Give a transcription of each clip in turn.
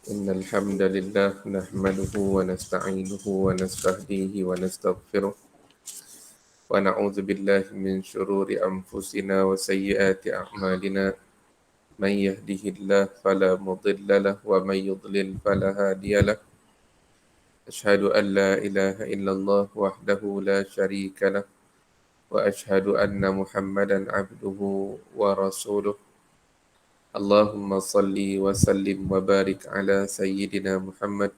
إن الحمد لله نحمده ونستعينه ونستهديه ونستغفره ونعوذ بالله من شرور أنفسنا وسيئات أعمالنا. من يهده الله فلا مضل له ومن يضلل فلا هادي له. أشهد أن لا إله إلا الله وحده لا شريك له وأشهد أن محمدا عبده ورسوله. اللهم صل وسلم وبارك على سيدنا محمد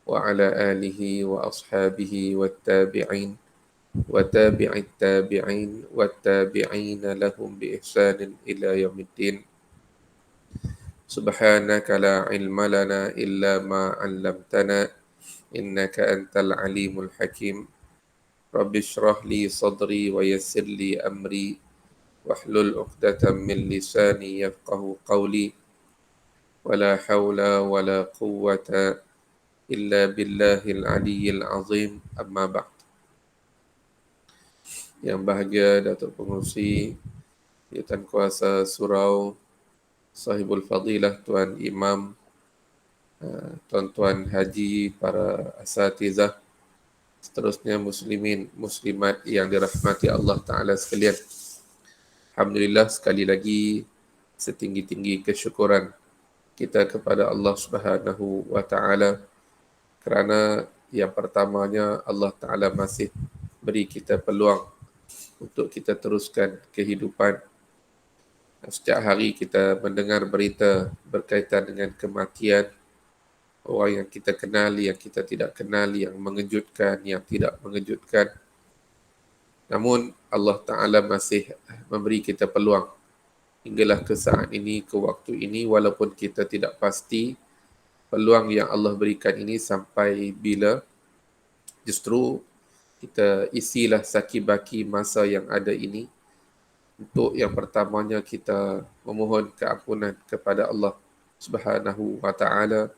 وعلى آله وأصحابه والتابعين وتابع التابعين والتابعين لهم بإحسان إلى يوم الدين. سبحانك لا علم لنا إلا ما علمتنا إنك أنت العليم الحكيم. رب اشرح لي صدري ويسر لي أمري واحلل عقدة من لساني يفقه قولي ولا حول ولا قوة إلا بالله العلي العظيم. أما بعد. Yang bahagia Datuk Pengerusi, Jawatan Kuasa Surau, Sahibul Fadilah Tuan Imam, Tuan-tuan Haji, para asatizah, seterusnya muslimin, muslimat yang dirahmati Allah Ta'ala sekalian. Alhamdulillah, sekali lagi setinggi-tinggi kesyukuran kita kepada Allah Subhanahu wa Ta'ala kerana yang pertamanya Allah Ta'ala masih beri kita peluang untuk kita teruskan kehidupan. Setiap hari kita mendengar berita berkaitan dengan kematian orang yang kita kenal, yang kita tidak kenal, yang mengejutkan, yang tidak mengejutkan. Namun Allah Ta'ala masih memberi kita peluang hinggalah ke saat ini, ke waktu ini, walaupun kita tidak pasti peluang yang Allah berikan ini sampai bila. Justru kita isilah saki-baki masa yang ada ini untuk yang pertamanya kita memohon keampunan kepada Allah Subhanahu wa Ta'ala.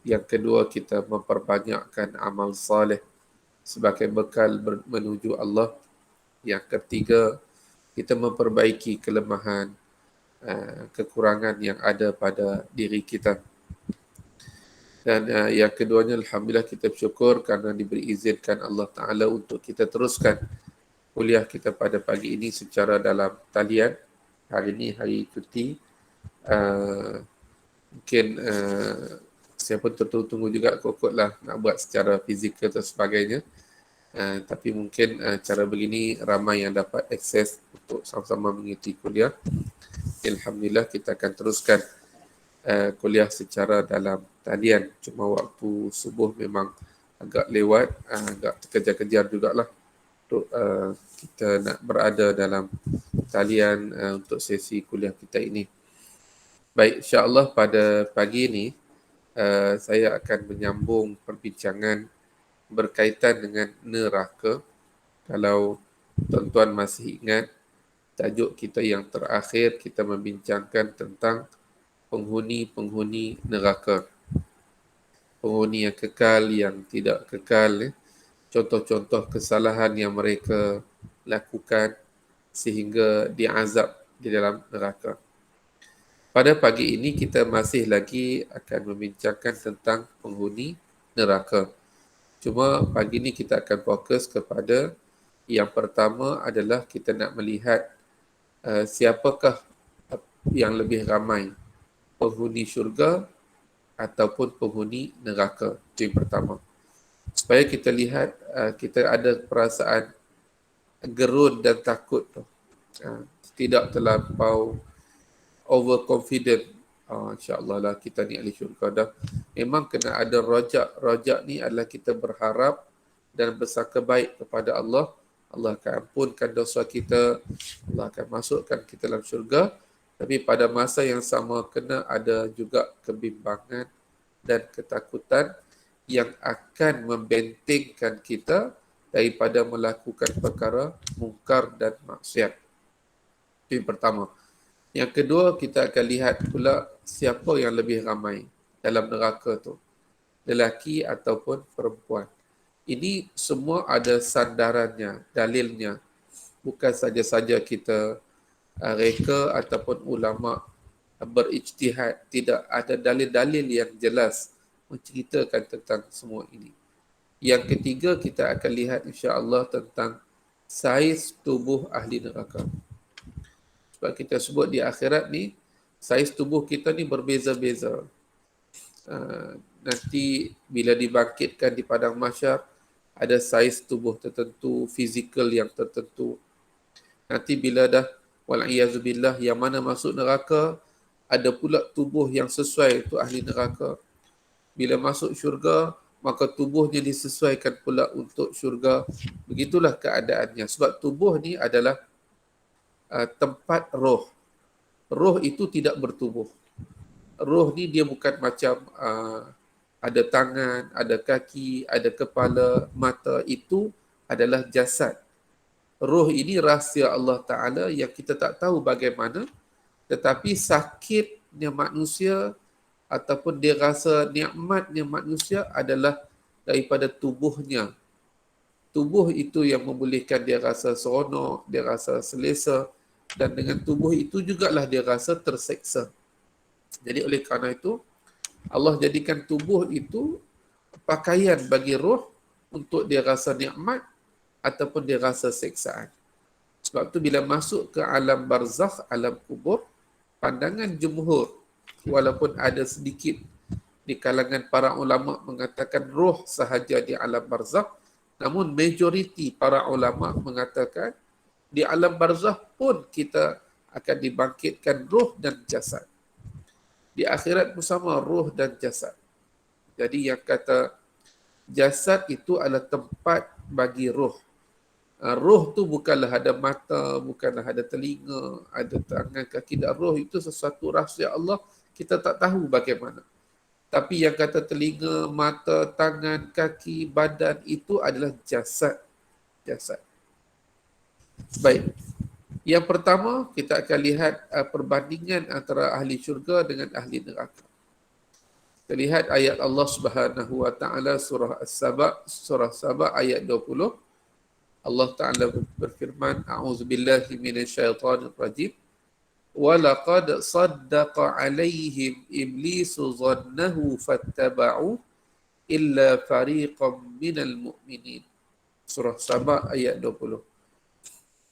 Yang kedua, kita memperbanyakkan amal saleh sebagai bekal menuju Allah. Yang ketiga, kita memperbaiki kelemahan, kekurangan yang ada pada diri kita. Dan yang keduanya, Alhamdulillah, kita bersyukur kerana diberi izinkan Allah Ta'ala untuk kita teruskan kuliah kita pada pagi ini secara dalam talian. Hari ini hari cuti. Mungkin saya pun tertunggu juga kokotlah nak buat secara fizikal dan sebagainya. Tapi mungkin cara begini ramai yang dapat akses untuk sama-sama mengikuti kuliah. Alhamdulillah, kita akan teruskan kuliah secara dalam talian. Cuma waktu subuh memang agak lewat, agak terkejar-kejar jugalah untuk kita nak berada dalam talian untuk sesi kuliah kita ini. Baik, insya-Allah pada pagi ini saya akan menyambung perbincangan berkaitan dengan neraka. Kalau tuan-tuan masih ingat, tajuk kita yang terakhir kita membincangkan tentang penghuni-penghuni neraka. Penghuni yang kekal, yang tidak kekal, contoh-contoh kesalahan yang mereka lakukan sehingga diazab di dalam neraka. Pada pagi ini kita masih lagi akan membincangkan tentang penghuni neraka. Cuma pagi ini kita akan fokus kepada yang pertama adalah kita nak melihat siapakah yang lebih ramai, penghuni syurga ataupun penghuni neraka. Itu yang pertama. Supaya kita lihat, kita ada perasaan gerun dan takut tu. Tidak terlampau overconfident. InsyaAllah lah kita ni ahli syurga dah. Memang kena ada rojak. Rojak ni adalah kita berharap dan bersangka baik kepada Allah. Allah akan ampunkan dosa kita. Allah akan masukkan kita dalam syurga. Tapi pada masa yang sama kena ada juga kebimbangan dan ketakutan yang akan membentengkan kita daripada melakukan perkara mungkar dan maksiat. Itu yang pertama. Yang kedua, kita akan lihat pula siapa yang lebih ramai dalam neraka tu, lelaki ataupun perempuan. Ini semua ada sandarannya, dalilnya. Bukan saja-saja kita reka ataupun ulama berijtihad, tidak ada dalil-dalil yang jelas menceritakan tentang semua ini. Yang ketiga, kita akan lihat insya-Allah tentang saiz tubuh ahli neraka. Sebab kita sebut di akhirat ni, saiz tubuh kita ni berbeza-beza. Nanti bila dibangkitkan di padang mahsyar, ada saiz tubuh tertentu, fizikal yang tertentu. Nanti bila dah wal'iyazubillah yang mana masuk neraka, ada pula tubuh yang sesuai untuk ahli neraka. Bila masuk syurga, maka tubuhnya disesuaikan pula untuk syurga. Begitulah keadaannya. Sebab tubuh ni adalah tempat roh. Roh itu tidak bertubuh. Roh ni dia bukan macam ada tangan, ada kaki, ada kepala, mata. Itu adalah jasad. Roh ini rahsia Allah Ta'ala yang kita tak tahu bagaimana, tetapi sakitnya manusia ataupun dia rasa nikmatnya manusia adalah daripada tubuhnya. Tubuh itu yang membolehkan dia rasa seronok, dia rasa selesa, dan dengan tubuh itu jugalah dia rasa terseksa. Jadi oleh kerana itu, Allah jadikan tubuh itu pakaian bagi roh untuk dia rasa nikmat ataupun dia rasa seksaan. Sebab tu bila masuk ke alam barzakh, alam kubur, pandangan jumhur, walaupun ada sedikit di kalangan para ulama mengatakan roh sahaja di alam barzakh, namun majoriti para ulama mengatakan di alam barzakh pun kita akan dibangkitkan roh dan jasad. Di akhirat pun sama, roh dan jasad. Jadi yang kata jasad itu adalah tempat bagi roh. Roh tu bukanlah ada mata, bukanlah ada telinga, ada tangan, kaki, dan roh itu sesuatu rahsia Allah, kita tak tahu bagaimana. Tapi yang kata telinga, mata, tangan, kaki, badan itu adalah jasad. Jasad. Baik. Yang pertama, kita akan lihat perbandingan antara ahli syurga dengan ahli neraka. Kita lihat ayat Allah Subhanahu wa taala surah As-Saba, surah Saba ayat 20. Allah Ta'ala berfirman, A'udzubillahi minasyaitanir rajim. وَلَقَدْ صَدَّقَ عَلَيْهِمْ إِبْلِيسُ ظَنَّهُ فَاتَّبَعُوا إِلَّا فَرِيقًا مِنَ الْمُؤْمِنِينَ. Surah Saba ayat 20.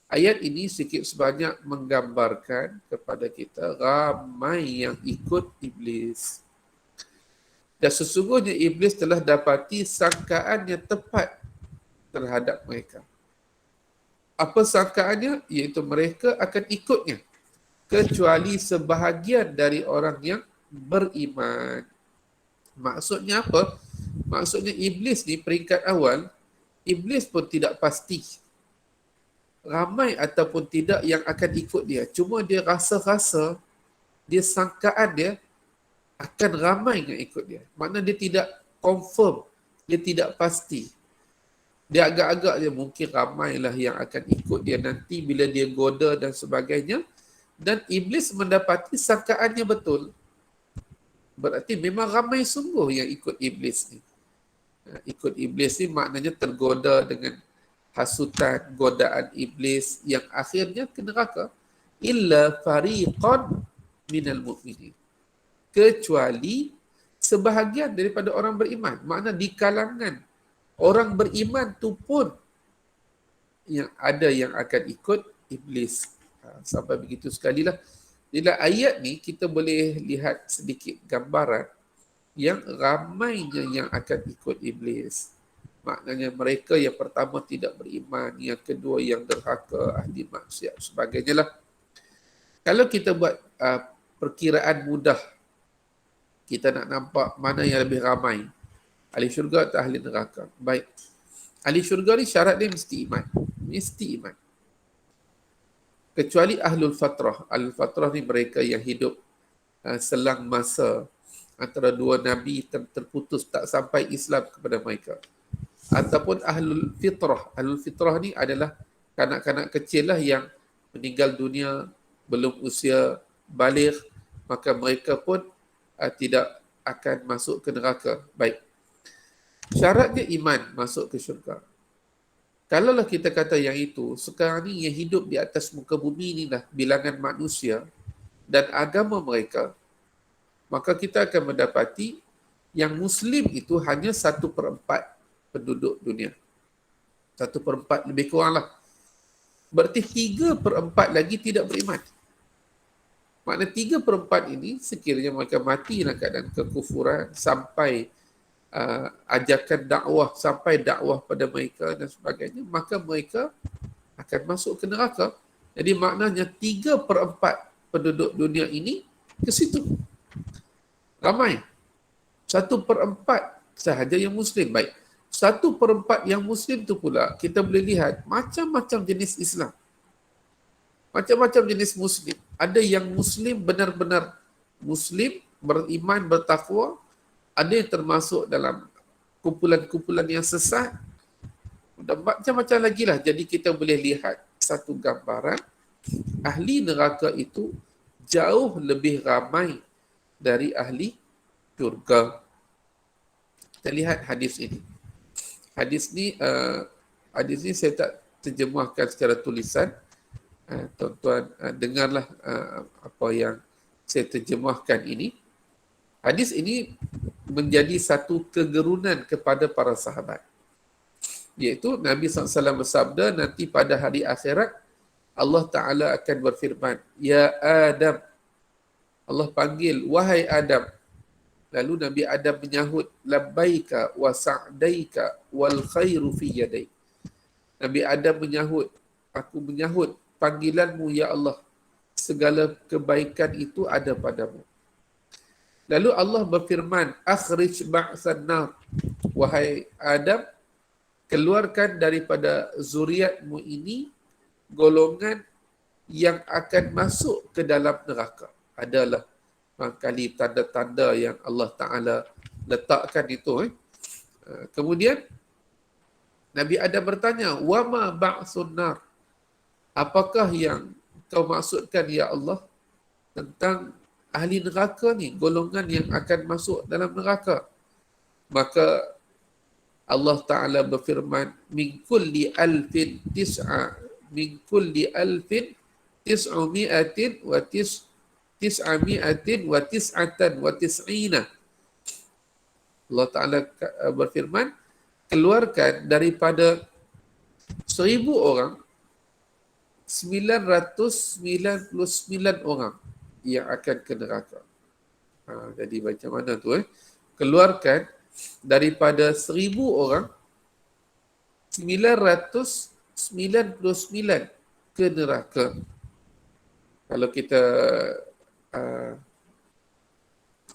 Ayat ini sikit sebanyak menggambarkan kepada kita ramai yang ikut iblis. Dan sesungguhnya iblis telah dapati sangkaan yang tepat terhadap mereka. Apa sangkaannya? Iaitu mereka akan ikutnya, kecuali sebahagian dari orang yang beriman. Maksudnya apa? Maksudnya iblis ni peringkat awal, iblis pun tidak pasti ramai ataupun tidak yang akan ikut dia. Cuma dia rasa-rasa, dia sangkaan dia akan ramai yang ikut dia. Maknanya dia tidak confirm, dia tidak pasti. Dia agak-agak dia mungkin ramailah yang akan ikut dia nanti bila dia goda dan sebagainya. Dan iblis mendapati sangkaannya betul. Berarti memang ramai sungguh yang ikut iblis ni. Ikut iblis ni maknanya tergoda dengan hasutan, godaan iblis yang akhirnya ke neraka. Illa fariqan minal mu'minin. Kecuali sebahagian daripada orang beriman. Makna di kalangan orang beriman tu pun yang ada yang akan ikut iblis. Sampai begitu sekalilah. Bila ayat ni kita boleh lihat sedikit gambaran yang ramainya yang akan ikut iblis. Maknanya mereka yang pertama tidak beriman, yang kedua yang derhaka, ahli maksiat, sebagainya lah. Kalau kita buat perkiraan mudah, kita nak nampak mana yang lebih ramai, ahli syurga atau ahli neraka. Baik, ahli syurga ni syarat dia mesti iman. Mesti iman. Kecuali ahlul fatrah. Ahlul fatrah ni mereka yang hidup selang masa antara dua nabi terputus, tak sampai Islam kepada mereka. Ataupun ahlul fitrah. Ahlul fitrah ni adalah kanak-kanak kecil lah yang meninggal dunia belum usia baligh, maka mereka pun tidak akan masuk ke neraka. Baik. Syaratnya iman masuk ke syurga. Kalaulah kita kata yang itu, sekarang ni yang hidup di atas muka bumi ni lah bilangan manusia, dan agama mereka, maka kita akan mendapati yang Muslim itu hanya 1/4 penduduk dunia. 1/4 lebih kurang lah. Berarti 3/4 lagi tidak beriman. Makna 3/4 ini sekiranya mereka mati dalam keadaan kekufuran sampai ajakan dakwah, sampai dakwah pada mereka dan sebagainya, maka mereka akan masuk ke neraka. Jadi maknanya 3/4 penduduk dunia ini ke situ. Ramai. 1/4 sahaja yang Muslim. Baik. 1/4 yang Muslim tu pula kita boleh lihat macam-macam jenis Islam. Macam-macam jenis Muslim. Ada yang Muslim benar-benar Muslim, beriman, bertakwa. Ada yang termasuk dalam kumpulan-kumpulan yang sesat. Dan macam-macam lagi lah. Jadi kita boleh lihat satu gambaran. Ahli neraka itu jauh lebih ramai dari ahli syurga. Kita lihat hadis ini. Hadis ni saya tak terjemahkan secara tulisan. Tuan-tuan dengarlah apa yang saya terjemahkan ini. Hadis ini menjadi satu kegerunan kepada para sahabat. Iaitu Nabi SAW bersabda, nanti pada hari akhirat Allah Ta'ala akan berfirman, Ya Adam. Allah panggil, wahai Adam. Lalu Nabi Adam menyahut, labbaika wa sa'daika wal khairu fi yadaik. Nabi Adam menyahut, aku menyahut panggilanmu ya Allah. Segala kebaikan itu ada padamu. Lalu Allah berfirman, akhrij ba'san nar. Wahai Adam, keluarkan daripada zuriatmu ini golongan yang akan masuk ke dalam neraka. Adalah kali tanda-tanda yang Allah Ta'ala letakkan itu. Kemudian Nabi Adam bertanya, wama ba'sun nar. Apakah yang kau maksudkan ya Allah tentang ahli neraka ni, golongan yang akan masuk dalam neraka? Maka Allah Ta'ala berfirman, min kulli alfin tis'umi'atin wa tis'atan wa tis'ina. Allah Ta'ala berfirman, keluarkan daripada 1,000 orang, 999 orang yang akan ke neraka. Jadi macam mana tu? Keluarkan daripada 1,000 orang, 999 ke neraka. Kalau kita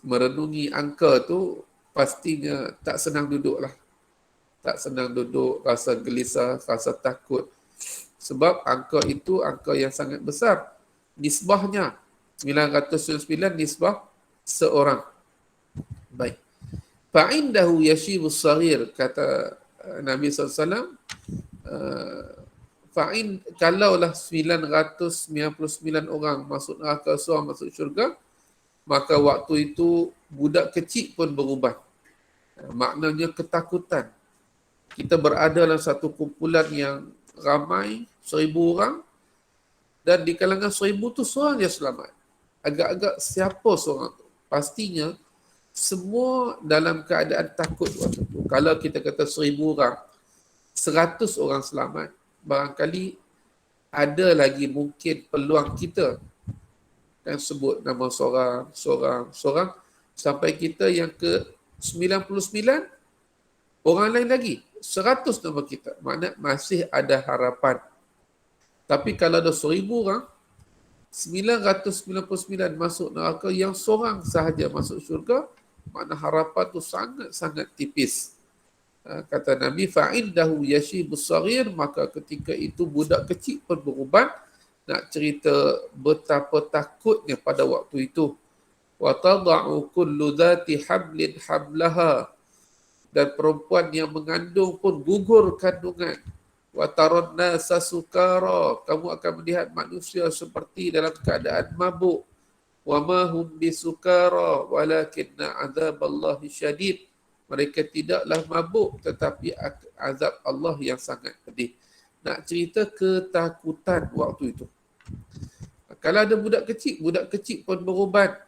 merenungi angka tu, pastinya tak senang duduk lah. Tak senang duduk, rasa gelisah, rasa takut. Sebab angka itu angka yang sangat besar. Nisbahnya 999 nisbah seorang. Baik. Fa'indahu yashibus saghir, kata Nabi SAW, kalaulah 999 orang masuk neraka, seorang masuk syurga, maka waktu itu budak kecil pun berubah. Maknanya ketakutan. Kita berada dalam satu kumpulan yang ramai, 1,000 orang, dan di kalangan 1,000 tu seorang yang selamat. Agak-agak siapa seorang tu? Pastinya semua dalam keadaan takut waktu tu. Kalau kita kata 1,000 orang, 100 orang selamat, barangkali ada lagi mungkin peluang kita kan sebut nama seorang sampai kita yang ke 99 orang lain lagi, 100 nama kita. Maknanya masih ada harapan. Tapi kalau ada 1,000 orang, 999 masuk neraka, yang seorang sahaja masuk syurga, makna harapan tu sangat-sangat tipis. Kata Nabi, fa'indahu yashibus saghir, maka ketika itu budak kecil pun beruban. Nak cerita betapa takutnya pada waktu itu. Wa tada'u kullu dhati hablin hablaha, dan perempuan yang mengandung pun gugur kandungan. Wa taran nasa sukara, kamu akan melihat manusia seperti dalam keadaan mabuk. Wa ma hum bisukara walakinna azaballahi syadid, mereka tidaklah mabuk tetapi azab Allah yang sangat pedih. Nak cerita ketakutan waktu itu. Kalau ada budak kecil pun berubat.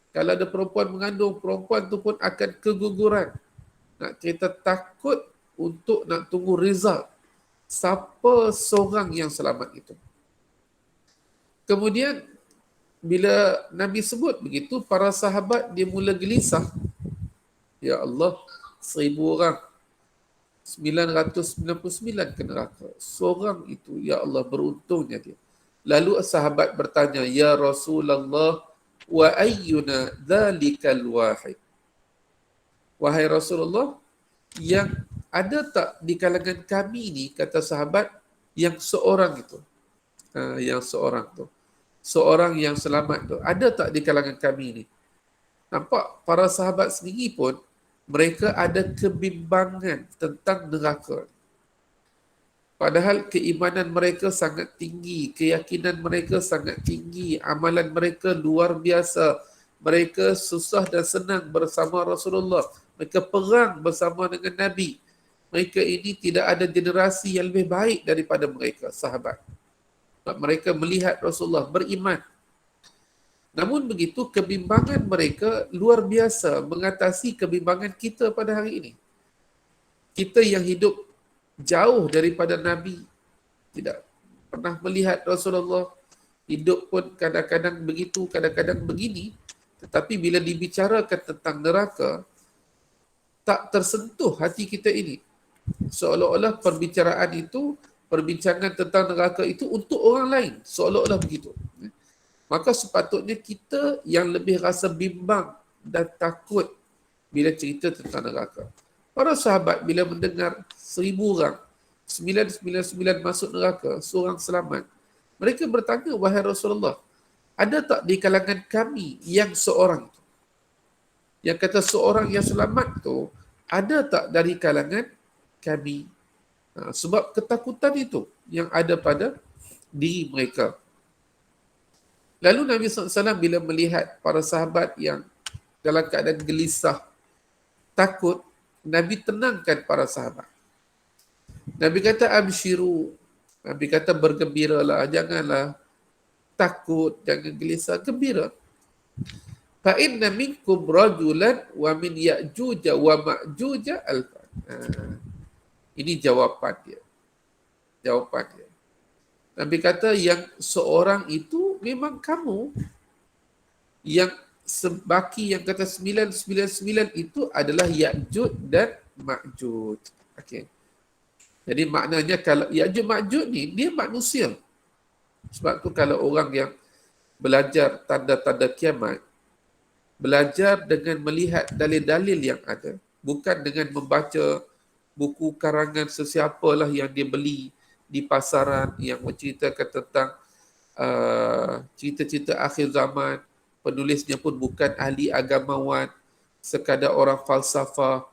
Kalau ada perempuan mengandung, perempuan tu pun akan keguguran. Nak kita takut untuk nak tunggu result. Siapa seorang yang selamat itu? Kemudian bila Nabi sebut begitu, para sahabat dia mula gelisah. Ya Allah, 1,000 orang, 999 ke neraka. Seorang itu, ya Allah, beruntungnya dia. Lalu sahabat bertanya, Ya Rasulullah, wa ayyuna dhalikal wahid? Wahai Rasulullah, yang ada tak di kalangan kami ni, kata sahabat, yang seorang itu? Yang seorang tu. Seorang yang selamat tu. Ada tak di kalangan kami ni? Nampak para sahabat sendiri pun, mereka ada kebimbangan tentang neraka. Padahal keimanan mereka sangat tinggi, keyakinan mereka sangat tinggi, amalan mereka luar biasa. Mereka susah dan senang bersama Rasulullah. Mereka perang bersama dengan Nabi. Mereka ini tidak ada generasi yang lebih baik daripada mereka, sahabat. Mereka melihat Rasulullah beriman. Namun begitu, kebimbangan mereka luar biasa mengatasi kebimbangan kita pada hari ini. Kita yang hidup jauh daripada Nabi, tidak pernah melihat Rasulullah, hidup pun kadang-kadang begitu, kadang-kadang begini, tetapi bila dibicarakan tentang neraka, tak tersentuh hati kita ini. Seolah-olah perbincangan tentang neraka itu untuk orang lain, seolah-olah begitu. Maka sepatutnya kita yang lebih rasa bimbang dan takut bila cerita tentang neraka. Para sahabat bila mendengar 1,000 orang, 999 masuk neraka, seorang selamat, mereka bertanya, wahai Rasulullah, ada tak di kalangan kami yang seorang tu? Yang kata seorang yang selamat tu, ada tak dari kalangan kami? Sebab ketakutan itu yang ada pada diri mereka. Lalu Nabi SAW bila melihat para sahabat yang dalam keadaan gelisah, takut, Nabi tenangkan para sahabat. Nabi kata, abshiru. Nabi kata, bergembiralah, janganlah takut, jangan gelisah, gembira. Fa inna minkum rajulan wa min ya'juj wa ma'juj alfan. Ini jawapan dia. Nabi kata yang seorang itu memang kamu, yang sebaki yang kata 999 itu adalah Ya'juj dan Ma'juj. Okey. Jadi maknanya kalau Ya'juj Ma'juj ni dia manusia. Sebab tu kalau orang yang belajar tanda-tanda kiamat, belajar dengan melihat dalil-dalil yang ada, bukan dengan membaca buku karangan sesiapalah yang dia beli di pasaran yang menceritakan tentang cerita-cerita akhir zaman. Penulisnya pun bukan ahli agamawan, sekadar orang falsafah,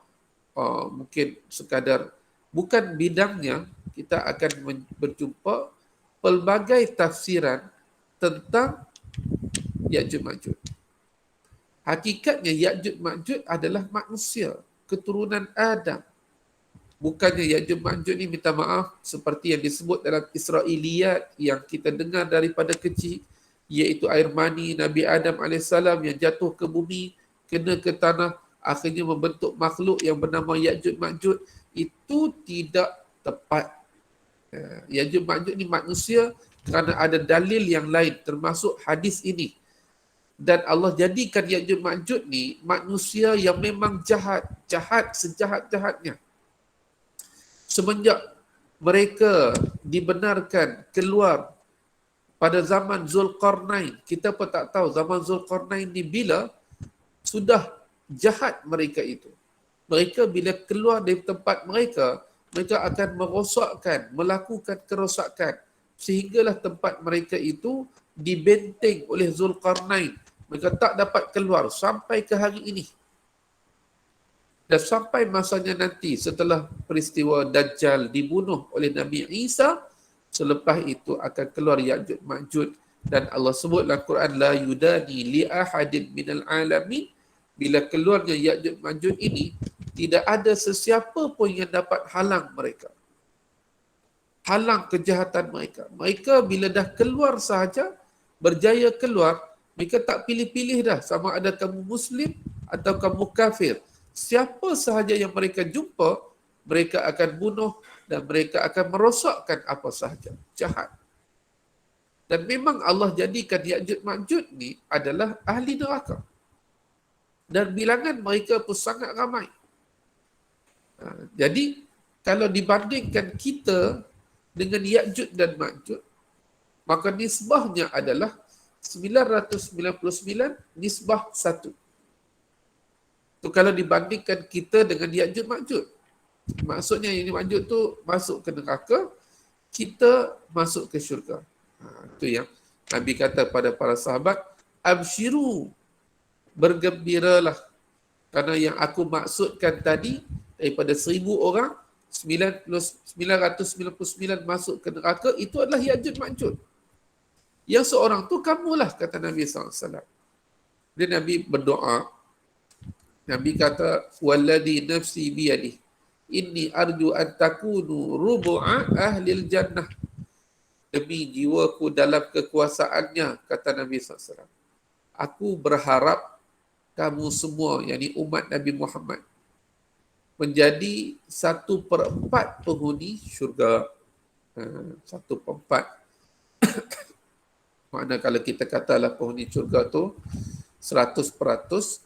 mungkin sekadar bukan bidangnya. Kita akan berjumpa pelbagai tafsiran tentang Ya'juj Ma'juj. Hakikatnya Ya'juj Ma'juj adalah manusia, keturunan Adam. Bukannya Ya'juj Ma'juj ni, minta maaf, seperti yang disebut dalam Israiliyat yang kita dengar daripada kecil, iaitu air mani Nabi Adam AS yang jatuh ke bumi, kena ke tanah, akhirnya membentuk makhluk yang bernama Ya'juj Ma'juj. Itu tidak tepat. Ya'juj Ma'juj ni manusia kerana ada dalil yang lain, termasuk hadis ini. Dan Allah jadikan Ya'juj Ma'juj ni manusia yang memang jahat sejahat-jahatnya. Semenjak mereka dibenarkan keluar pada zaman Zulkarnain, kita pun tak tahu zaman Zulkarnain ni bila, sudah jahat mereka itu. Mereka bila keluar dari tempat mereka, mereka akan merosakkan, melakukan kerosakan, sehinggalah tempat mereka itu dibenteng oleh Zulkarnain. Mereka tak dapat keluar sampai ke hari ini. Dan sampai masanya nanti setelah peristiwa Dajjal dibunuh oleh Nabi Isa, selepas itu akan keluar Ya'juj Ma'juj. Dan Allah sebut dalam Quran, la yudani li ahadin minal alamin. Bila keluarnya Ya'juj Ma'juj ini, tidak ada sesiapa pun yang dapat halang mereka. Halang kejahatan mereka. Mereka bila dah keluar sahaja, berjaya keluar, mereka tak pilih-pilih dah sama ada kamu Muslim atau kamu kafir. Siapa sahaja yang mereka jumpa, mereka akan bunuh dan mereka akan merosakkan apa sahaja. Jahat. Dan memang Allah jadikan Ya'juj Ma'juj ni adalah ahli neraka. Dan bilangan mereka pun sangat ramai. Jadi, kalau dibandingkan kita dengan Ya'juj dan Ma'juj, maka nisbahnya adalah 999 nisbah 1. Tu kalau dibandingkan kita dengan Ya'juj Ma'juj. Maksudnya ini Ma'juj tu masuk ke neraka, kita masuk ke syurga. Itu yang Nabi kata pada para sahabat, absyiru, bergembiralah. Kerana yang aku maksudkan tadi, daripada 1000 orang, 999 masuk ke neraka, itu adalah Ya'juj Ma'juj. Yang seorang tu kamulah, kata Nabi SAW. Dia Nabi berdoa. Nabi kata, walladhi nafsi biyadih, inni arju an takunu rubu'a ahlil jannah. Demi jiwaku dalam kekuasaannya, kata Nabi SAW. Aku berharap kamu semua, yakni umat Nabi Muhammad, menjadi 1/4 penghuni syurga. 1/4. Makna kalau kita katalah penghuni syurga tu 100%,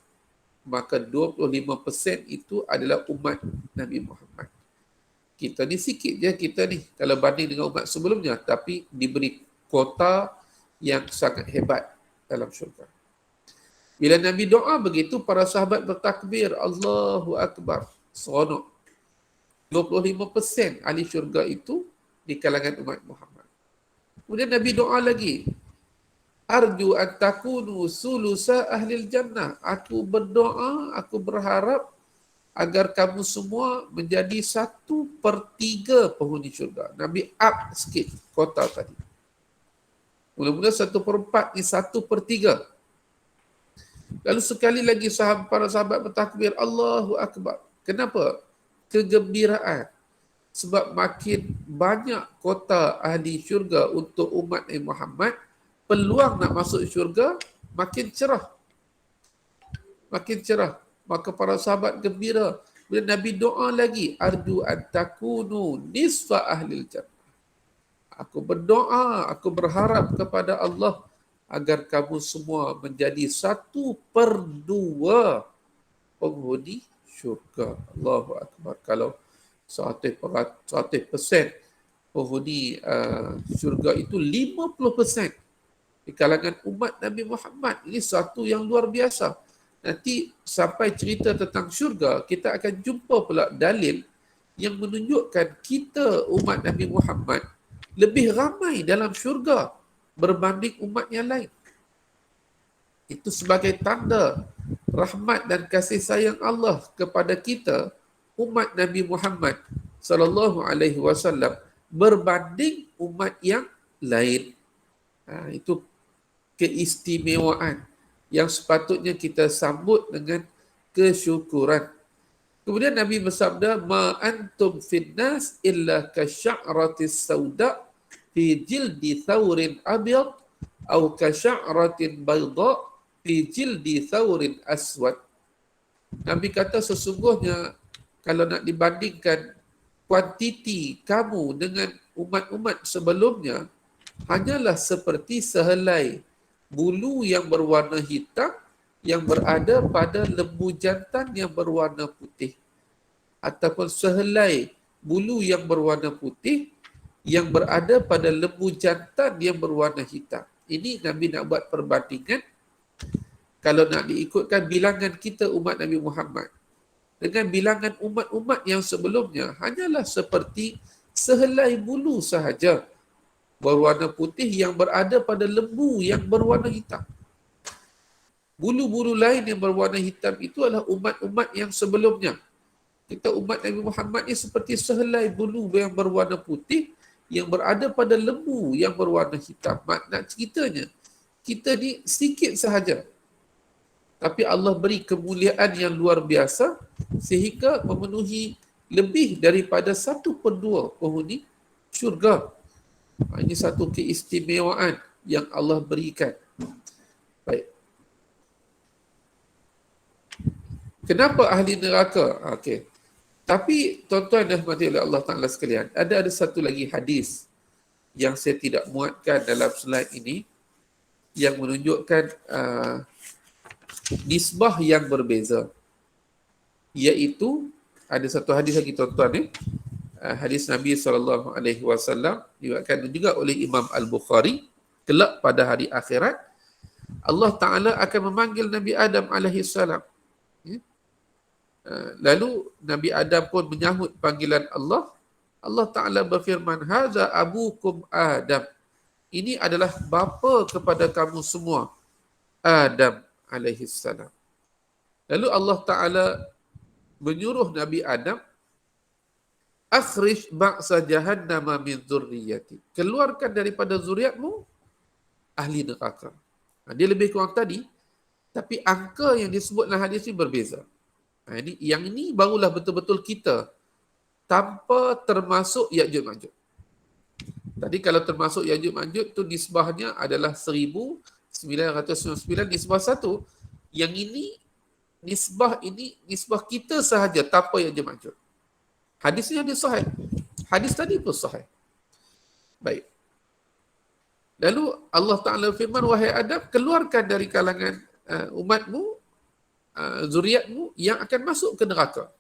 maka 25% itu adalah umat Nabi Muhammad. Kita ni sikit je kita ni kalau banding dengan umat sebelumnya, tapi diberi kuota yang sangat hebat dalam syurga. Bila Nabi doa begitu, para sahabat bertakbir, Allahu Akbar, seronok. 25% ahli syurga itu di kalangan umat Muhammad. Kemudian Nabi doa lagi, arju an takunu sulusa ahlil jannah. Aku berdoa, aku berharap agar kamu semua menjadi 1/3 penghuni syurga. Nabi up sikit kota tadi. Mula-mula 1/4 ni 1/3. Lalu sekali lagi para sahabat bertakbir, Allahu Akbar. Kenapa? Kegembiraan. Sebab makin banyak kota ahli syurga untuk umat Nabi Muhammad, peluang nak masuk syurga makin cerah. Makin cerah. Maka para sahabat gembira. Bila Nabi doa lagi, arju an takunu nisfa ahlil jannah. Aku berdoa, aku berharap kepada Allah agar kamu semua menjadi 1/2 penghuni syurga. Allahu Akbar. Kalau 100% penghuni syurga itu 50% di kalangan umat Nabi Muhammad. Ini satu yang luar biasa. Nanti sampai cerita tentang syurga, kita akan jumpa pula dalil yang menunjukkan kita umat Nabi Muhammad lebih ramai dalam syurga berbanding umat yang lain. Itu sebagai tanda rahmat dan kasih sayang Allah kepada kita umat Nabi Muhammad sallallahu alaihi wasallam berbanding umat yang lain. Itu keistimewaan yang sepatutnya kita sambut dengan kesyukuran. Kemudian Nabi bersabda, ma antum finnas illa kasya'ratis sauda fi jildi thawrin abyad au kasya'ratin bayda fi jildi thawrin aswad. Nabi kata sesungguhnya kalau nak dibandingkan kuantiti kamu dengan umat-umat sebelumnya, hanyalah seperti sehelai bulu yang berwarna hitam yang berada pada lembu jantan yang berwarna putih, ataupun sehelai bulu yang berwarna putih yang berada pada lembu jantan yang berwarna hitam. Ini Nabi nak buat perbandingan. Kalau nak diikutkan bilangan kita umat Nabi Muhammad dengan bilangan umat-umat yang sebelumnya, hanyalah seperti sehelai bulu sahaja berwarna putih yang berada pada lembu yang berwarna hitam. Bulu-bulu lain yang berwarna hitam itu adalah umat-umat yang sebelumnya. Kita umat Nabi Muhammad ni seperti sehelai bulu yang berwarna putih yang berada pada lembu yang berwarna hitam. Makna ceritanya, kita ni sikit sahaja, tapi Allah beri kemuliaan yang luar biasa sehingga memenuhi lebih daripada 1/2 penghuni syurga. Ini satu keistimewaan yang Allah berikan. Baik. Kenapa ahli neraka? Okey. Tapi tuan-tuan dan rahmati oleh Allah Ta'ala sekalian, ada satu lagi hadis yang saya tidak muatkan dalam slide ini yang menunjukkan nisbah yang berbeza. Iaitu ada satu hadis lagi tuan-tuan hadis Nabi SAW diriwayatkan juga oleh Imam Al-Bukhari, kelak pada hari akhirat Allah Ta'ala akan memanggil Nabi Adam alaihissalam. Lalu Nabi Adam pun menyahut panggilan Allah. Allah Ta'ala berfirman, "Hadza abukum Adam." Ini adalah bapa kepada kamu semua, Adam alaihissalam. Lalu Allah Ta'ala menyuruh Nabi Adam, "Akhrij ba'sa jahannama min dzurriyyati." Keluarkan daripada zuriatmu ahli neraka. Dia lebih kurang tadi, tapi angka yang disebut dalam hadis ini berbeza. Yang ini barulah betul-betul kita tanpa termasuk Ya'juj Ma'juj. Tadi kalau termasuk Ya'juj Ma'juj tu nisbahnya adalah 1999 nisbah 1. Yang ini nisbah kita sahaja tanpa Ya'juj Ma'juj. Hadisnya dia sahih. Hadis tadi pun sahih. Baik. Lalu Allah Ta'ala firman, "Wahai Adam, keluarkan dari kalangan umatmu, zuriatmu yang akan masuk ke neraka."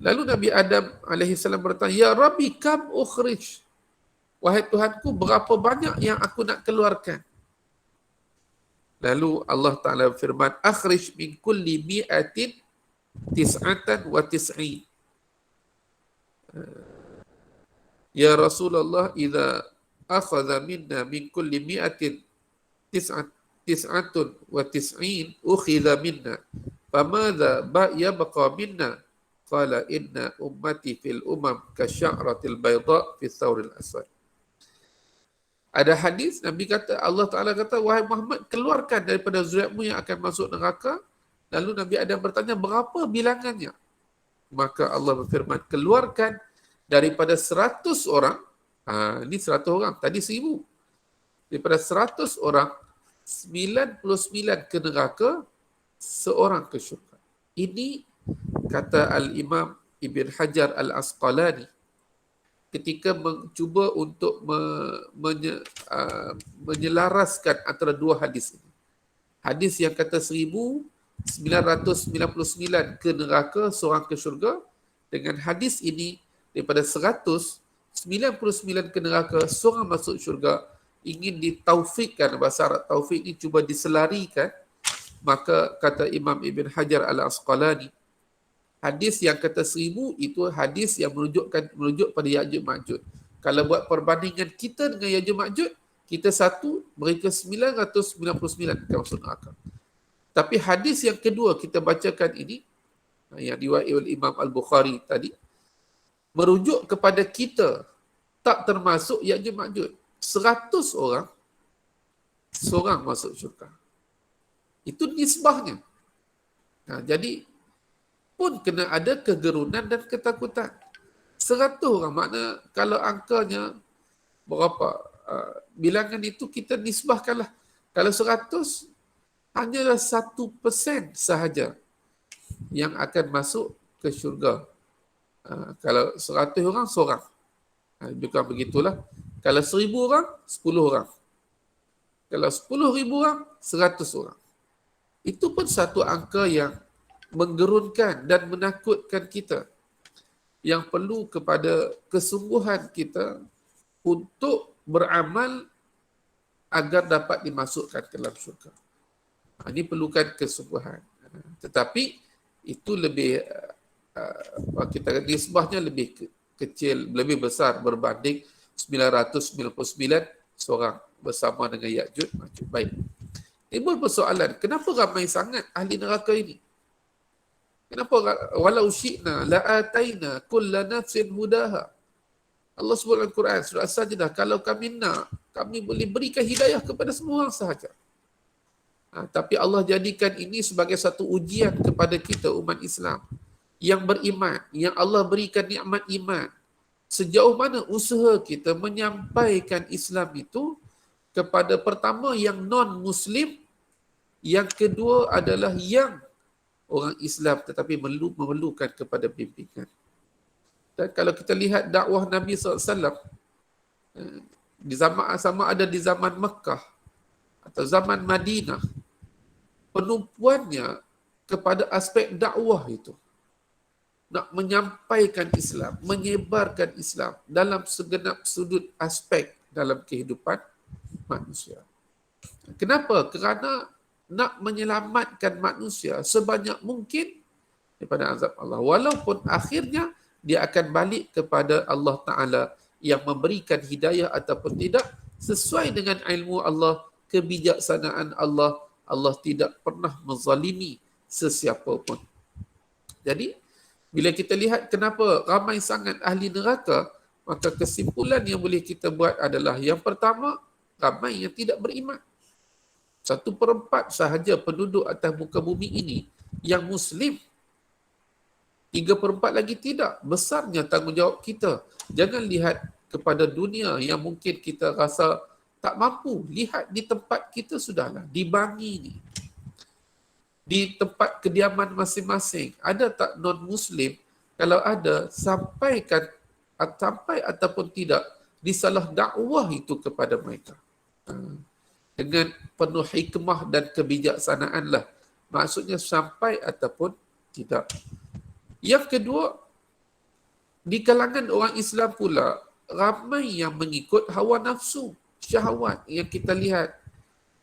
Lalu Nabi Adam alaihissalam bertanya, "Ya Rabbi, kam ukhrij?" Wahai Tuhanku, berapa banyak yang aku nak keluarkan? Lalu Allah Ta'ala firman, "Akhrij min kulli mi'atin tis'atan wa tis'in." Ya Rasulullah, idza akhadha minna min kulli mi'atin tis'atun wa tis'in ukhidha minna famadha yabqa minna qala inna ummati fil kasya'ratil bayda fi thawril aswad. Ada hadis Nabi kata, Allah Ta'ala kata, "Wahai Muhammad, keluarkan daripada zuriatmu yang akan masuk neraka." Lalu Nabi Adam bertanya, berapa bilangannya? Maka Allah berfirman, keluarkan daripada 100 orang. Ini 100 orang, tadi 1000. Daripada 100 orang, 99 ke neraka, seorang ke syurga. Ini kata Al-Imam Ibn Hajar Al-Asqalani ketika mencuba untuk menyelaraskan antara dua hadis ini. Hadis yang kata 1999 ke neraka, seorang ke syurga, dengan hadis ini daripada 199 ke neraka, seorang masuk syurga, ingin ditaufikkan. Bahasa Arab taufik ini cuba diselarikan. Maka kata Imam Ibn Hajar Al-Asqalani, hadis yang kata 1000 itu hadis yang merujuk pada Ya'juj Ma'juj. Kalau buat perbandingan kita dengan Ya'juj Ma'juj, kita satu, mereka 999 akan masuk neraka. Tapi hadis yang kedua kita bacakan ini, yang diriwayatkan oleh Imam Al-Bukhari tadi, merujuk kepada kita tak termasuk Ya'juj Ma'juj. 100 orang, seorang masuk syurga. Itu nisbahnya. Jadi pun kena ada kegerunan dan ketakutan. 100 orang, makna kalau angkanya berapa, bilangan itu kita nisbahkanlah. Kalau 100, hanyalah 1% sahaja yang akan masuk ke syurga. Kalau 100 orang, seorang. Bukan begitulah. Kalau 1000 orang, 10 orang. Kalau 10,000 orang, 100 orang. Itu pun satu angka yang menggerunkan dan menakutkan kita. Yang perlu kepada kesungguhan kita untuk beramal agar dapat dimasukkan ke dalam syurga. Ini perlukan kesungguhan. Tetapi itu lebih, kita nisbahnya lebih kecil, lebih besar berbanding 999 seorang bersama dengan Ya'juj Ma'juj. Baik. Timbul persoalan, kenapa ramai sangat ahli neraka ini? Kenapa? Walau syi'na la'ataina kulla nafsin hudaha. Allah sebut dalam Quran surah As-Sajdah, kalau kami nak, kami boleh berikan hidayah kepada semua orang sahaja. Tapi Allah jadikan ini sebagai satu ujian kepada kita umat Islam yang beriman, yang Allah berikan nikmat iman. Sejauh mana usaha kita menyampaikan Islam itu kepada pertama yang non-Muslim, yang kedua adalah yang orang Islam tetapi memerlukan kepada bimbingan. Dan kalau kita lihat dakwah Nabi SAW, di zaman sama ada di zaman Mekah atau zaman Madinah, penumpuannya kepada aspek dakwah itu, nak menyampaikan Islam, menyebarkan Islam dalam segenap sudut aspek dalam kehidupan manusia. Kenapa? Kerana nak menyelamatkan manusia sebanyak mungkin daripada azab Allah. Walaupun akhirnya dia akan balik kepada Allah Ta'ala yang memberikan hidayah ataupun tidak sesuai dengan ilmu Allah, kebijaksanaan Allah. Allah tidak pernah menzalimi sesiapa pun. Jadi, bila kita lihat kenapa ramai sangat ahli neraka, maka kesimpulan yang boleh kita buat adalah yang pertama, ramai yang tidak beriman. 1/4 sahaja penduduk atas muka bumi ini yang Muslim. 3/4 lagi tidak. Besarnya tanggungjawab kita. Jangan lihat kepada dunia yang mungkin kita rasa tak mampu. Lihat di tempat kita sudahlah. Di Bangi ni. Di tempat kediaman masing-masing. Ada tak non-Muslim? Kalau ada, sampai ataupun tidak, disalah dakwah itu kepada mereka. Dengan penuh hikmah dan kebijaksanaan lah. Maksudnya sampai ataupun tidak. Yang kedua, di kalangan orang Islam pula, ramai yang mengikut hawa nafsu, syahwat yang kita lihat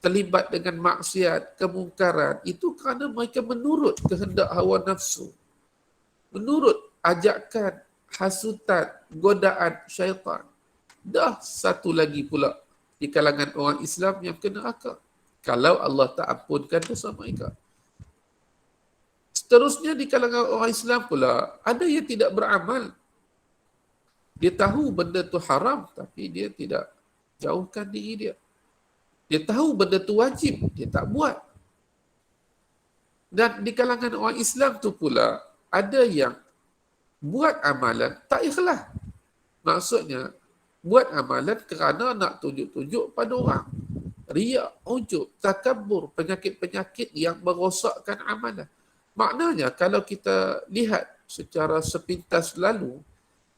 terlibat dengan maksiat, kemungkaran. Itu kerana mereka menurut kehendak hawa nafsu. Menurut ajakan, hasutan, godaan syaitan. Dah satu lagi pula di kalangan orang Islam yang kena neraka. Kalau Allah tak ampunkan dosa mereka. Seterusnya di kalangan orang Islam pula, ada yang tidak beramal. Dia tahu benda tu haram, tapi dia tidak jauhkan diri dia. Dia tahu benda tu wajib, dia tak buat. Dan di kalangan orang Islam tu pula, ada yang buat amalan tak ikhlas. Maksudnya, buat amalan kerana nak tunjuk-tunjuk pada orang. Riak, ujub, takabur, penyakit-penyakit yang merosakkan amalan. Maknanya kalau kita lihat secara sepintas lalu,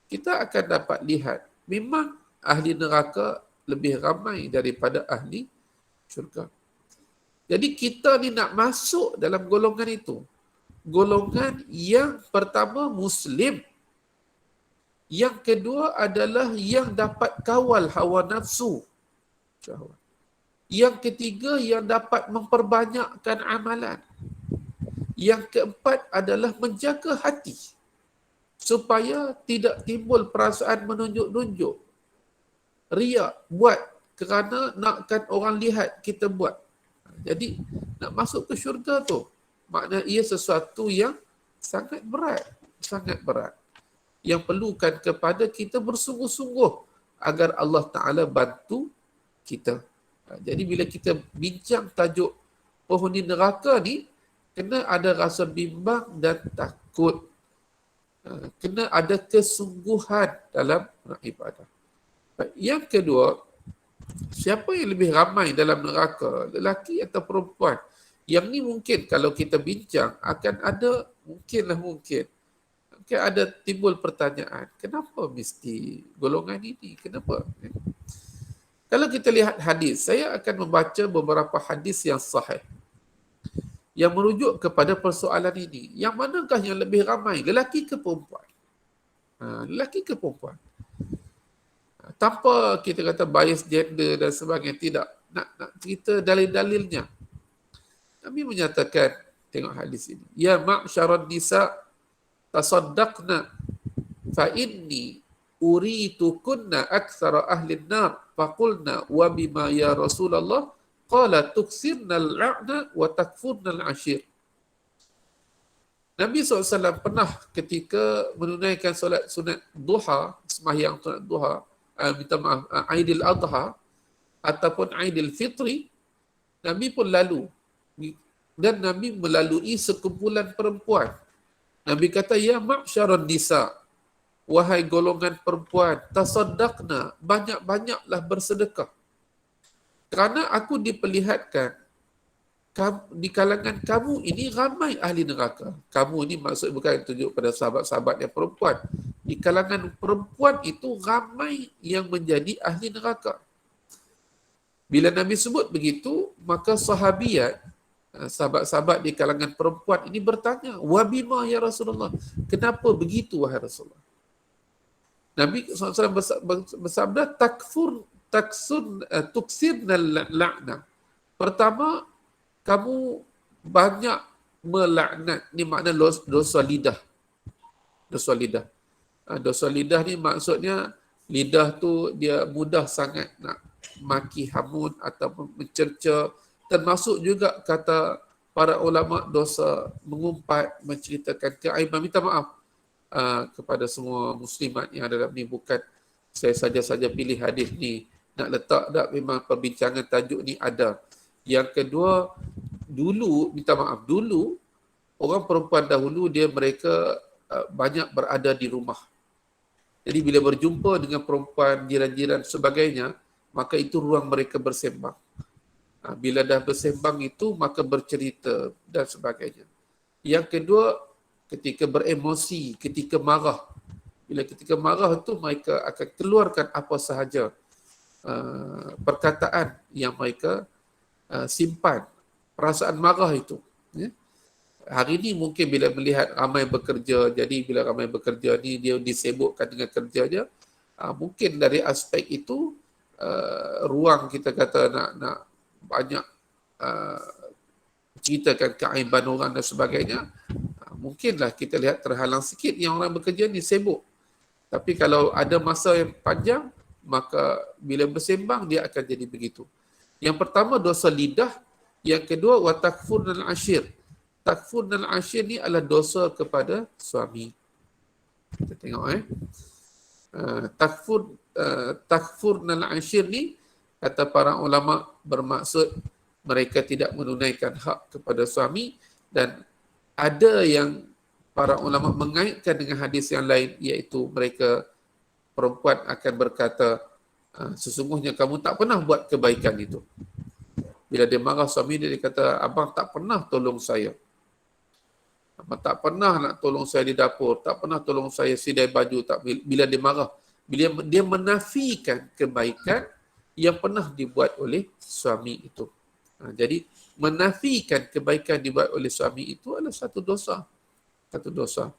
kita akan dapat lihat memang ahli neraka lebih ramai daripada ahli syurga. Jadi kita ni nak masuk dalam golongan itu. Golongan yang pertama Muslim. Yang kedua adalah yang dapat kawal hawa nafsu, syahwat. Yang ketiga yang dapat memperbanyakkan amalan. Yang keempat adalah menjaga hati supaya tidak timbul perasaan menunjuk-nunjuk. Riak, buat kerana nakkan orang lihat kita buat. Jadi nak masuk ke syurga tu, makna ia sesuatu yang sangat berat, sangat berat. Yang perlukan kepada kita bersungguh-sungguh agar Allah Ta'ala bantu kita. Jadi bila kita bincang tajuk penghuni neraka ni, kena ada rasa bimbang dan takut. Kena ada kesungguhan dalam ibadah. Yang kedua, siapa yang lebih ramai dalam neraka, lelaki atau perempuan? Yang ni mungkin kalau kita bincang akan ada, mungkin ada timbul pertanyaan, kenapa mesti golongan ini? Kenapa? Kalau kita lihat hadis, saya akan membaca beberapa hadis yang sahih yang merujuk kepada persoalan ini. Yang manakah yang lebih ramai, lelaki ke perempuan? Lelaki ke perempuan? Tanpa kita kata bias gender dan sebagainya, tidak. Nak cerita dalil-dalilnya. Nabi menyatakan, tengok hadis ini. Ya ma'syaran nisa' tasaddaqna fa inni uritukunna aktsara ahli an-nar faqulna wa bima ya Rasulullah qala tuksirna al-'ana wa takfurna al-'ashir. Nabi SAW pernah ketika menunaikan solat sunat duha, sembahyang sunat duha, Aidil Adha ataupun Aidil Fitri, Nabi pun lalu dan Nabi melalui sekumpulan perempuan. Nabi kata, ya ma'syaran nisa, wahai golongan perempuan, tasaddaqna, banyak-banyaklah bersedekah. Kerana aku diperlihatkan di kalangan kamu ini ramai ahli neraka. Kamu ini maksud bukan tunjuk pada sahabat-sahabat yang perempuan. Di kalangan perempuan itu ramai yang menjadi ahli neraka. Bila Nabi sebut begitu, maka sahabiat, sahabat-sahabat di kalangan perempuan ini bertanya, "Wabima ya Rasulullah? Kenapa begitu wahai Rasulullah?" Nabi SAW bersabda, tuksirna la'na. Pertama, kamu banyak melaknat. Ni makna dosa lidah. Dosa lidah. Dosa lidah ni maksudnya lidah tu dia mudah sangat nak maki hamun ataupun mencerca. Termasuk juga kata para ulama dosa mengumpat, menceritakan keaiban. Minta maaf kepada semua muslimat yang ada dalam ni. Bukan saya saja-saja pilih hadis ni nak letak tak, memang perbincangan tajuk ni ada. Yang kedua, dulu, minta maaf, dulu orang perempuan dahulu mereka banyak berada di rumah. Jadi bila berjumpa dengan perempuan, jiran-jiran sebagainya, maka itu ruang mereka bersembang. Bila dah bersembang itu, maka bercerita dan sebagainya. Yang kedua, ketika beremosi, ketika marah. Bila ketika marah itu, mereka akan keluarkan apa sahaja perkataan yang mereka simpan, perasaan marah itu. Hari ini mungkin bila melihat ramai bekerja, jadi bila ramai bekerja ni dia disibukkan dengan kerjanya, mungkin dari aspek itu ruang kita kata nak banyak ceritakan keaiban orang dan sebagainya, mungkinlah kita lihat terhalang sikit yang orang bekerja ni sibuk. Tapi kalau ada masa yang panjang, maka bila bersembang dia akan jadi begitu. Yang pertama dosa lidah, yang kedua wa takfurnal ashir. Takfurnal ashir ni adalah dosa kepada suami. Kita tengok takfurnal ashir ni kata para ulama bermaksud mereka tidak menunaikan hak kepada suami, dan ada yang para ulama mengaitkan dengan hadis yang lain, iaitu mereka perempuan akan berkata, sesungguhnya kamu tak pernah buat kebaikan itu. Bila dia marah suami dia kata, abang tak pernah tolong saya. Abang tak pernah nak tolong saya di dapur, tak pernah tolong saya sidai baju. Bila dia marah, bila dia menafikan kebaikan yang pernah dibuat oleh suami itu. Jadi menafikan kebaikan dibuat oleh suami itu adalah satu dosa. Satu dosa.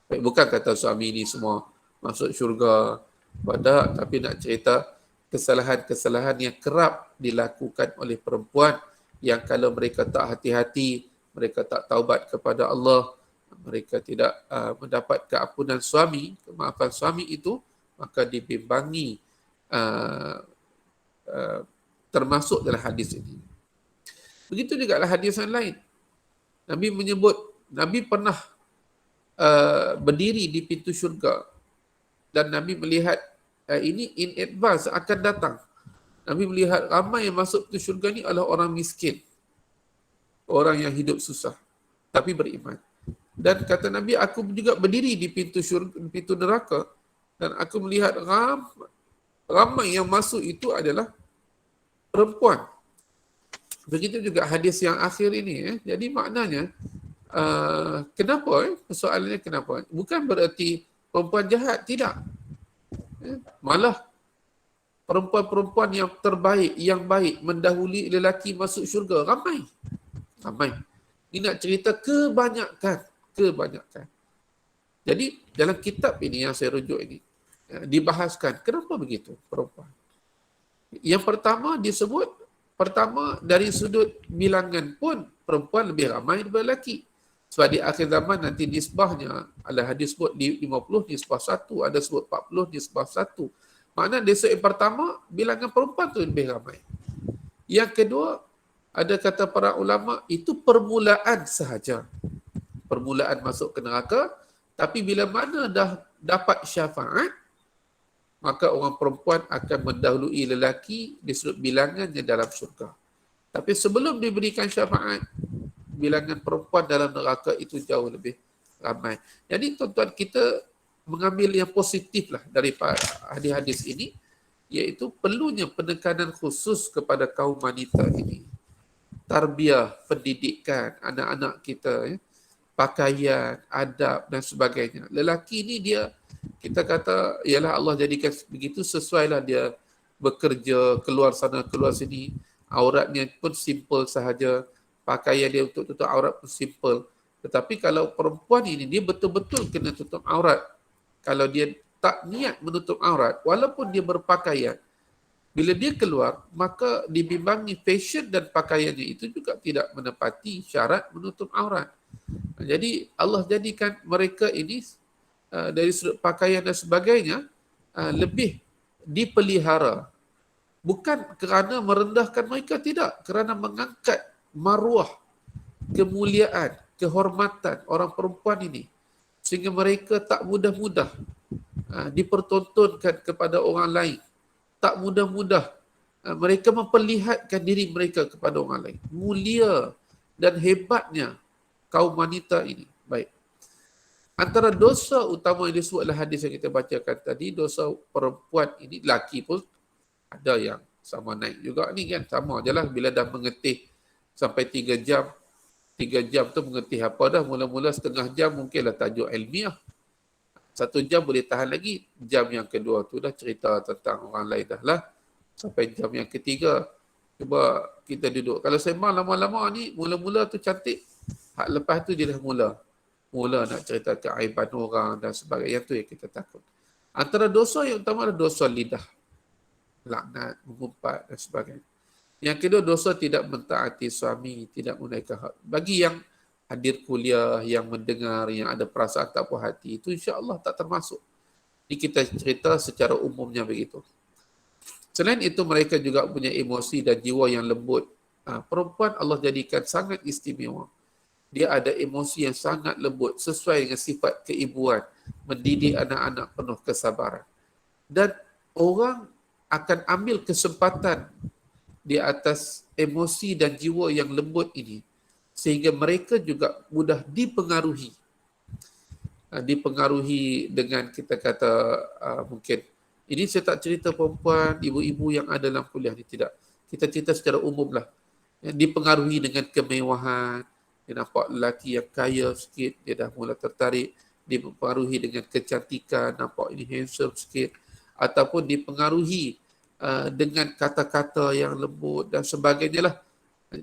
Bukan kata suami ini semua masuk syurga, tapi nak cerita kesalahan-kesalahan yang kerap dilakukan oleh perempuan yang kalau mereka tak hati-hati, mereka tak taubat kepada Allah, mereka tidak mendapat keampunan suami, kemaafan suami itu, maka dibimbangi termasuk dalam hadis ini. Begitu juga hadis yang lain. Nabi menyebut, Nabi pernah berdiri di pintu syurga dan Nabi melihat ini in advance akan datang. Nabi melihat ramai yang masuk ke syurga ni adalah orang miskin, orang yang hidup susah tapi beriman. Dan kata Nabi, aku juga berdiri di pintu syurga, pintu neraka, dan aku melihat ramai yang masuk itu adalah perempuan. Begitu juga hadis yang akhir ini. Jadi maknanya kenapa? Soalannya kenapa? Bukan bererti perempuan jahat, tidak. Malah perempuan-perempuan yang terbaik, yang baik, mendahului lelaki masuk syurga, ramai. Ini nak cerita kebanyakan. Jadi dalam kitab ini yang saya rujuk ini, dibahaskan kenapa begitu perempuan. Yang pertama disebut, dari sudut bilangan pun perempuan lebih ramai daripada lelaki. Sebab di akhir zaman nanti nisbahnya, ada hadis sebut 50 nisbah 1, ada sebut 40 nisbah 1. Maknanya dari sudut yang pertama, bilangan perempuan tu lebih ramai. Yang kedua, ada kata para ulama, itu permulaan sahaja. Permulaan masuk ke neraka, tapi bila mana dah dapat syafaat, maka orang perempuan akan mendahului lelaki di sudut bilangannya dalam syurga. Tapi sebelum diberikan syafaat, bilangan perempuan dalam neraka itu jauh lebih ramai. Jadi tuan-tuan, kita mengambil yang positif lah daripada hadis-hadis ini, iaitu perlunya penekanan khusus kepada kaum wanita ini. Tarbiyah, pendidikan anak-anak kita, pakaian, adab dan sebagainya. Lelaki ni dia, kita kata, ialah Allah jadikan begitu, sesuailah dia bekerja, keluar sana, keluar sini. Auratnya pun simple sahaja. Pakaian dia untuk tutup aurat pun simple. Tetapi kalau perempuan ini, dia betul-betul kena tutup aurat. Kalau dia tak niat menutup aurat, walaupun dia berpakaian, bila dia keluar, maka dibimbangi fashion dan pakaiannya itu juga tidak menepati syarat menutup aurat. Jadi Allah jadikan mereka ini dari sudut pakaian dan sebagainya lebih dipelihara. Bukan kerana merendahkan mereka, tidak. Kerana mengangkat maruah, kemuliaan, kehormatan orang perempuan ini. Sehingga mereka tak mudah-mudah dipertontonkan kepada orang lain. Tak mudah-mudah mereka memperlihatkan diri mereka kepada orang lain. Mulia dan hebatnya kaum wanita ini. Baik. Antara dosa utama yang disebut dalam hadis yang kita bacakan tadi, dosa perempuan ini, laki pun ada yang sama naik juga ni kan. Sama je lah bila dah mengetih sampai 3 jam. 3 jam tu mengetih apa dah. Mula-mula setengah jam mungkinlah tajuk ilmiah. 1 jam boleh tahan lagi. Jam yang kedua tu dah cerita tentang orang lain dah lah. Sampai jam yang ketiga, cuba kita duduk. Kalau sembang lama-lama ni, mula-mula tu cantik. Hak lepas tu dia dah mula nak cerita keaiban orang dan sebagainya. Yang tu yang kita takut. Antara dosa yang utama adalah dosa lidah. Laknat, mengumpat dan sebagainya. Yang kedua, dosa tidak mentaati suami, tidak menunaikan hak. Bagi yang hadir kuliah, yang mendengar, yang ada perasaan tak puas hati, itu insya-Allah tak termasuk. Ini kita cerita secara umumnya begitu. Selain itu, mereka juga punya emosi dan jiwa yang lembut. Perempuan Allah jadikan sangat istimewa. Dia ada emosi yang sangat lembut, sesuai dengan sifat keibuan, mendidik anak-anak penuh kesabaran. Dan orang akan ambil kesempatan di atas emosi dan jiwa yang lembut ini, sehingga mereka juga mudah dipengaruhi. Dipengaruhi dengan kita kata mungkin, ini saya tak cerita perempuan, ibu-ibu yang ada dalam kuliah ni, tidak. Kita cerita secara umum lah. Dipengaruhi dengan kemewahan, dia nampak lelaki yang kaya sikit, dia dah mula tertarik. Dipengaruhi dengan kecantikan, nampak ini handsome sikit. Ataupun dipengaruhi dengan kata-kata yang lembut dan sebagainya lah.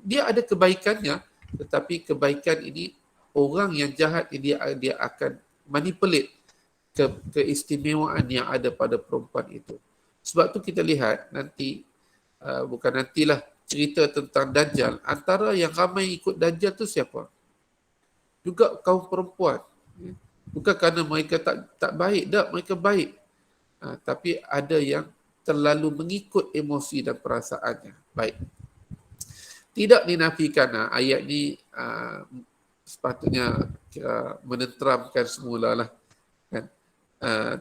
Dia ada kebaikannya, tetapi kebaikan ini, orang yang jahat ini dia akan manipulate keistimewaan yang ada pada perempuan itu. Sebab tu kita lihat nanti, bukan nantilah, cerita tentang Dajjal. Antara yang ramai ikut Dajjal tu siapa? Juga kaum perempuan. Bukan kerana mereka tak baik, tak, mereka baik. Tapi ada yang terlalu mengikut emosi dan perasaannya. Baik. Tidak dinafikan, ayat ni sepatutnya menenteramkan semulalah. Kan?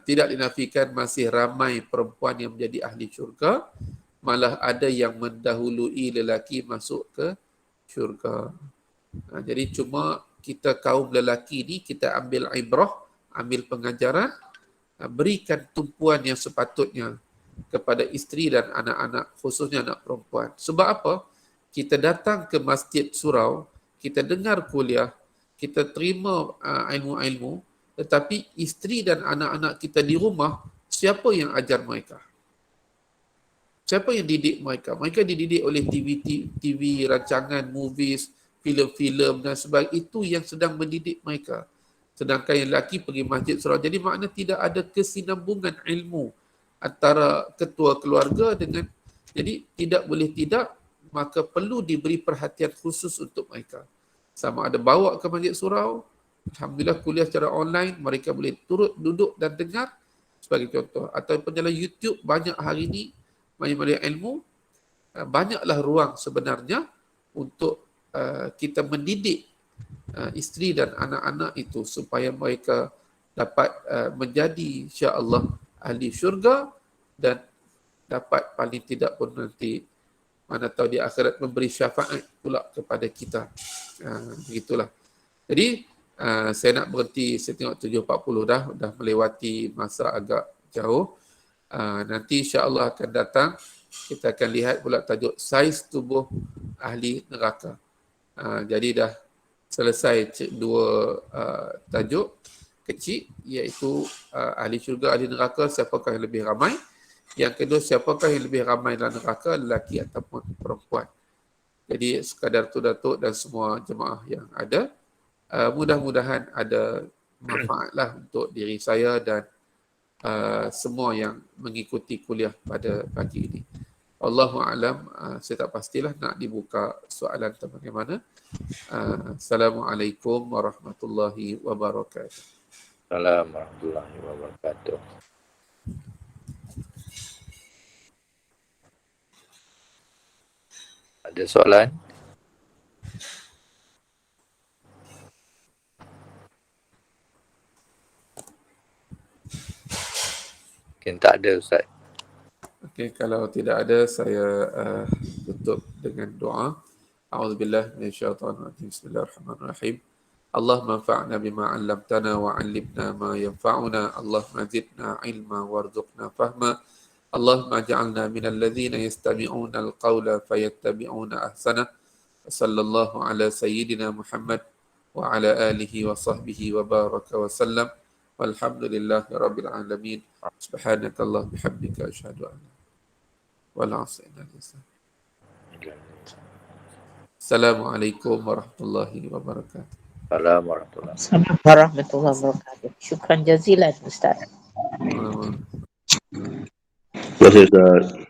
Tidak dinafikan masih ramai perempuan yang menjadi ahli syurga, malah ada yang mendahului lelaki masuk ke syurga. Jadi cuma kita kaum lelaki ni, kita ambil ibrah, ambil pengajaran, berikan tumpuan yang sepatutnya kepada isteri dan anak-anak, khususnya anak perempuan. Sebab apa? Kita datang ke masjid surau, kita dengar kuliah, kita terima ilmu-ilmu, tetapi isteri dan anak-anak kita di rumah, siapa yang ajar mereka? Siapa yang didik mereka? Mereka dididik oleh TV, rancangan, movies, filem-filem dan sebagainya. Itu yang sedang mendidik mereka. Sedangkan yang lelaki pergi masjid surau. Jadi makna tidak ada kesinambungan ilmu antara ketua keluarga dengan, jadi tidak boleh tidak, maka perlu diberi perhatian khusus untuk mereka. Sama ada bawa ke masjid surau, alhamdulillah kuliah secara online, mereka boleh turut duduk dan dengar sebagai contoh. Ataupun dalam YouTube, banyak hari ini banyak ilmu, banyaklah ruang sebenarnya untuk kita mendidik isteri dan anak-anak itu supaya mereka dapat menjadi insya-Allah ahli syurga dan dapat paling tidak pun nanti mana tahu di akhirat memberi syafaat pula kepada kita. Begitulah. Jadi saya nak berhenti, saya tengok 7.40 dah melewati masa agak jauh. Nanti insya-Allah akan datang kita akan lihat pula tajuk saiz tubuh ahli neraka. Jadi dah selesai dua tajuk kecil, iaitu ahli syurga, ahli neraka, siapakah yang lebih ramai. Yang kedua, siapakah yang lebih ramai dalam neraka, lelaki ataupun perempuan. Jadi sekadar tu Datuk dan semua jemaah yang ada, mudah-mudahan ada manfaatlah untuk diri saya dan semua yang mengikuti kuliah pada pagi ini. Allahu a'lam, saya tak pastilah nak dibuka soalan atau bagaimana. Assalamualaikum warahmatullahi wabarakatuh. Assalamualaikum warahmatullahi wabarakatuh. Ada soalan? Mungkin tak ada, Ustaz. Okey, kalau tidak ada, saya tutup dengan doa. A'udzubillah minasyaitonirrajim. Bismillahirrahmanirrahim. Allahumma anfa'na bima 'allamtana wa 'allimna ma yanfa'una. Allahumma zidna 'ilma warzuqna fahma. Allahumma ij'alna minal ladzina yastami'una al-qawla fayattabi'una ahsana. Sallallahu ala sayyidina Muhammad wa ala alihi wa sahbihi wa baraka wa sallam. Walhamdulillahi rabbil alamin. Subhanakallah bihamdika asyhadu an la ilaha illa anta. Assalamualaikum warahmatullahi wabarakatuh. Assalamualaikum warahmatullahi wabarakatuh. Syukran jazilan, Ustaz. Terima kasih. Terima kasih, Ustaz.